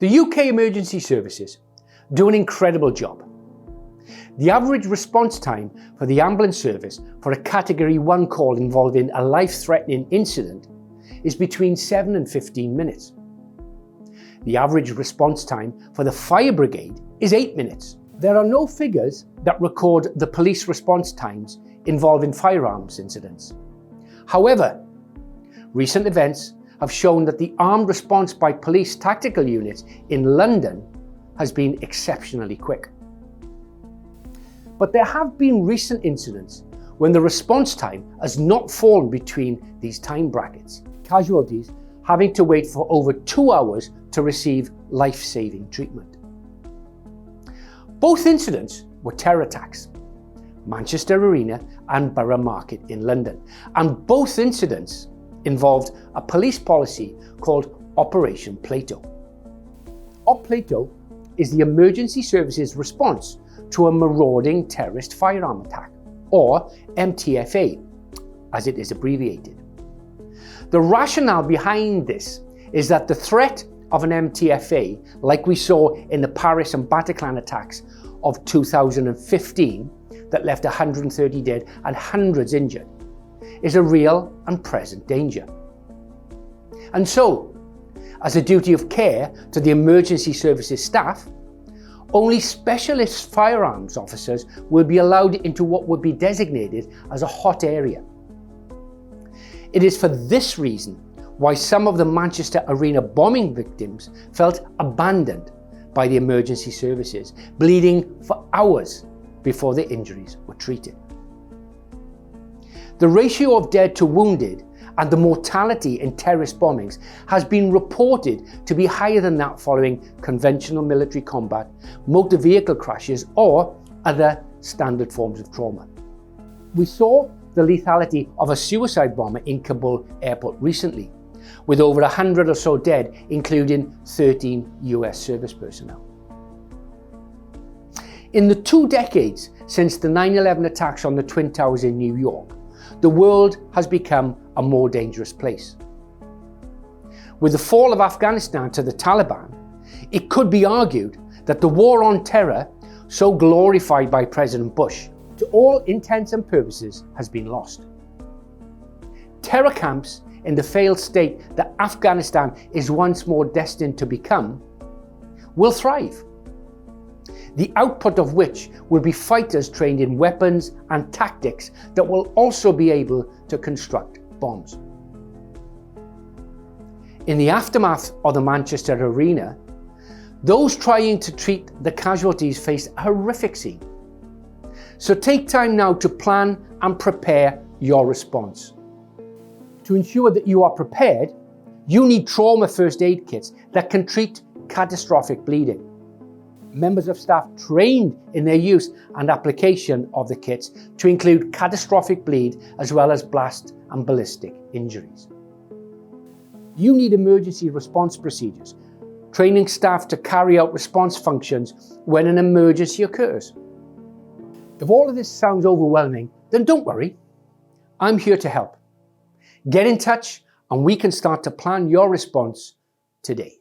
The UK emergency services do an incredible job. The average response time for the ambulance service for a Category 1 call involving a life-threatening incident is between 7 and 15 minutes. The average response time for the fire brigade is 8 minutes. There are no figures that record the police response times involving firearms incidents. However, recent events have shown that the armed response by police tactical units in London has been exceptionally quick. But there have been recent incidents when the response time has not fallen between these time brackets, casualties having to wait for over 2 hours to receive life-saving treatment. Both incidents were terror attacks, Manchester Arena and Borough Market in London, and both incidents involved a police policy called Operation Plato. Op Plato is the emergency services response to a marauding terrorist firearm attack, or MTFA, as it is abbreviated. The rationale behind this is that the threat of an MTFA, like we saw in the Paris and Bataclan attacks of 2015 that left 130 dead and hundreds injured, is a real and present danger. And so, as a duty of care to the emergency services staff, only specialist firearms officers will be allowed into what would be designated as a hot area. It is for this reason why some of the Manchester Arena bombing victims felt abandoned by the emergency services, bleeding for hours before their injuries were treated. The ratio of dead to wounded and the mortality in terrorist bombings has been reported to be higher than that following conventional military combat, motor vehicle crashes, or other standard forms of trauma. We saw the lethality of a suicide bomber in Kabul airport recently, with over 100 or so dead, including 13 US service personnel. In the 2 decades since the 9/11 attacks on the Twin Towers in New York, the world has become a more dangerous place. With the fall of Afghanistan to the Taliban, it could be argued that the war on terror, so glorified by President Bush, to all intents and purposes has been lost. Terror camps in the failed state that Afghanistan is once more destined to become will thrive, the output of which will be fighters trained in weapons and tactics that will also be able to construct bombs. In the aftermath of the Manchester Arena, those trying to treat the casualties faced a horrific scene. So take time now to plan and prepare your response. To ensure that you are prepared, you need trauma first aid kits that can treat catastrophic bleeding. Members of staff trained in their use and application of the kits to include catastrophic bleed as well as blast and ballistic injuries. You need emergency response procedures, training staff to carry out response functions when an emergency occurs. If all of this sounds overwhelming, then don't worry. I'm here to help. Get in touch and we can start to plan your response today.